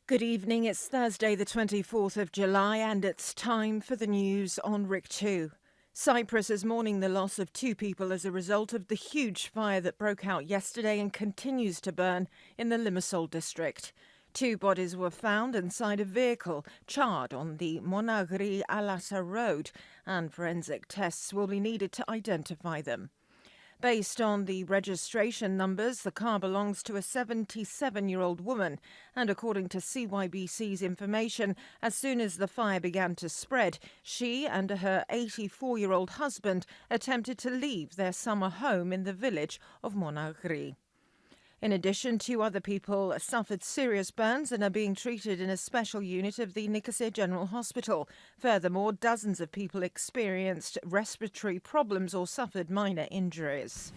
Good evening, it's Thursday the 24th of July and it's time for the news on RIK2. Cyprus is mourning the loss of 2 people as a result of the huge fire that broke out yesterday and continues to burn in the Limassol district. 2 bodies were found inside a vehicle charred on the Monagri-Alassa road and forensic tests will be needed to identify them. Based on the registration numbers, the car belongs to a 77-year-old woman. And according to CYBC's information, as soon as the fire began to spread, she and her 84-year-old husband attempted to leave their summer home in the village of Monagri. In addition, 2 other people suffered serious burns and are being treated in a special unit of the Nicosia General Hospital. Furthermore, dozens of people experienced respiratory problems or suffered minor injuries.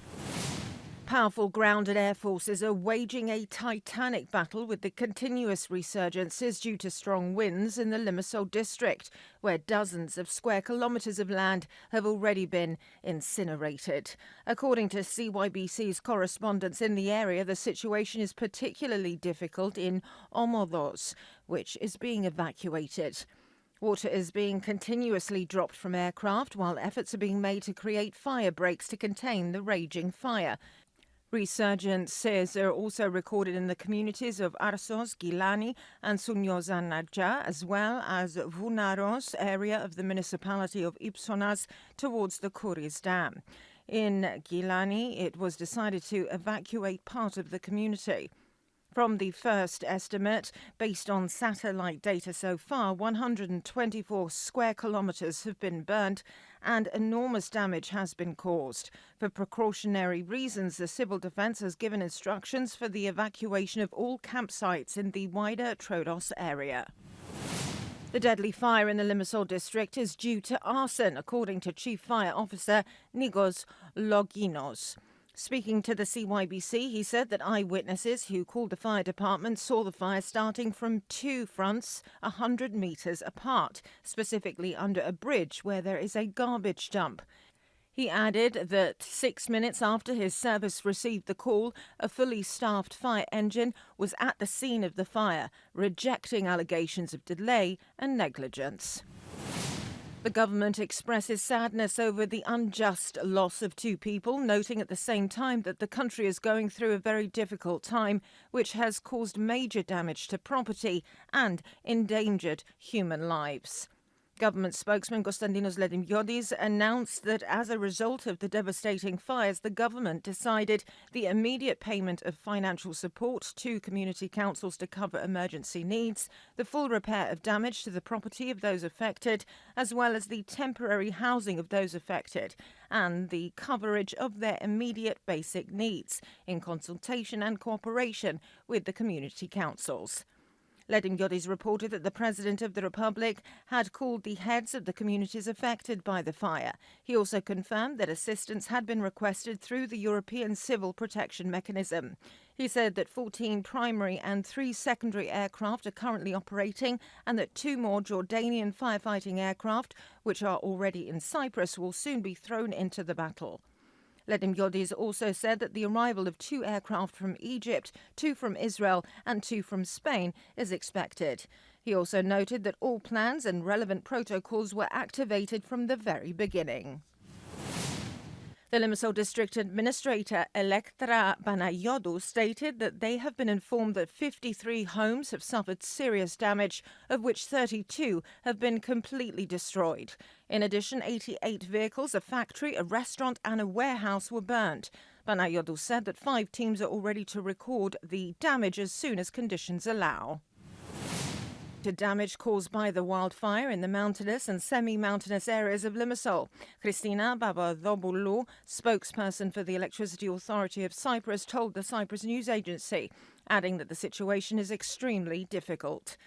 Powerful ground and air forces are waging a titanic battle with the continuous resurgences due to strong winds in the Limassol district, where dozens of square kilometres of land have already been incinerated. According to CYBC's correspondents in the area, the situation is particularly difficult in Omodos, which is being evacuated. Water is being continuously dropped from aircraft while efforts are being made to create fire breaks to contain the raging fire. Resurgences are also recorded in the communities of Arsos, Gilani and Sunyozanaja, as well as Vounaros area of the municipality of Ipsonas towards the Kouris Dam. In Gilani, it was decided to evacuate part of the community. From the first estimate, based on satellite data so far, 124 square kilometres have been burnt and enormous damage has been caused. For precautionary reasons, the Civil Defence has given instructions for the evacuation of all campsites in the wider Troodos area. The deadly fire in the Limassol district is due to arson, according to Chief Fire Officer Nikos Loginos. Speaking to the CYBC, he said that eyewitnesses who called the fire department saw the fire starting from 2 fronts 100 metres apart, specifically under a bridge where there is a garbage dump. He added that 6 minutes after his service received the call, a fully staffed fire engine was at the scene of the fire, rejecting allegations of delay and negligence. The government expresses sadness over the unjust loss of 2 people, noting at the same time that the country is going through a very difficult time, which has caused major damage to property and endangered human lives. Government spokesman Konstantinos Ledimyodis announced that as a result of the devastating fires, the government decided the immediate payment of financial support to community councils to cover emergency needs, the full repair of damage to the property of those affected, as well as the temporary housing of those affected, and the coverage of their immediate basic needs, in consultation and cooperation with the community councils. Ledimyodis reported that the President of the Republic had called the heads of the communities affected by the fire. He also confirmed that assistance had been requested through the European Civil Protection Mechanism. He said that 14 primary and 3 secondary aircraft are currently operating and that 2 more Jordanian firefighting aircraft, which are already in Cyprus, will soon be thrown into the battle. Ledimyodis also said that the arrival of 2 aircraft from Egypt, 2 from Israel and 2 from Spain is expected. He also noted that all plans and relevant protocols were activated from the very beginning. The Limassol District Administrator Elektra Banayodou stated that they have been informed that 53 homes have suffered serious damage, of which 32 have been completely destroyed. In addition, 88 vehicles, a factory, a restaurant and a warehouse were burnt. Banayodou said that 5 teams are all ready to record the damage as soon as conditions allow. To damage caused by the wildfire in the mountainous and semi-mountainous areas of Limassol. Christina Papadopoulou, spokesperson for the Electricity Authority of Cyprus, told the Cyprus news agency, adding that the situation is extremely difficult.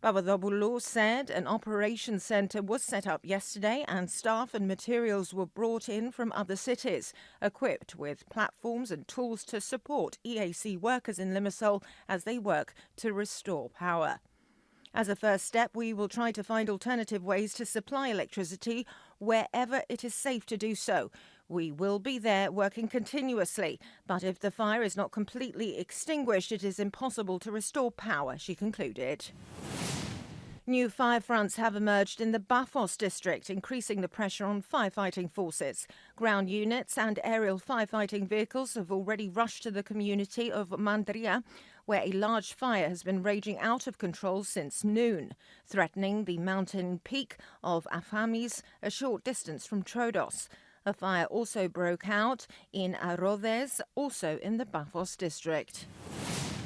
Papadopoulou said an operations centre was set up yesterday and staff and materials were brought in from other cities, equipped with platforms and tools to support EAC workers in Limassol as they work to restore power. As a first step, we will try to find alternative ways to supply electricity wherever it is safe to do so. We will be there working continuously, but if the fire is not completely extinguished, it is impossible to restore power, she concluded. New fire fronts have emerged in the Bafos district, increasing the pressure on firefighting forces. Ground units and aerial firefighting vehicles have already rushed to the community of Mandria, where a large fire has been raging out of control since noon, threatening the mountain peak of Afamis, a short distance from Trodos. A fire also broke out in Arodes, also in the Bafos district.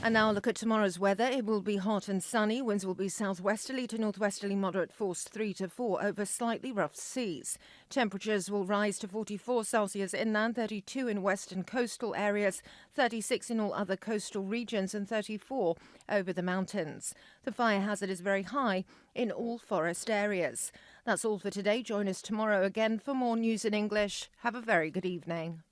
And now a look at tomorrow's weather. It will be hot and sunny. Winds will be southwesterly to northwesterly moderate force 3 to 4 over slightly rough seas. Temperatures will rise to 44 Celsius inland, 32 in western coastal areas, 36 in all other coastal regions and 34 over the mountains. The fire hazard is very high in all forest areas. That's all for today. Join us tomorrow again for more news in English. Have a very good evening.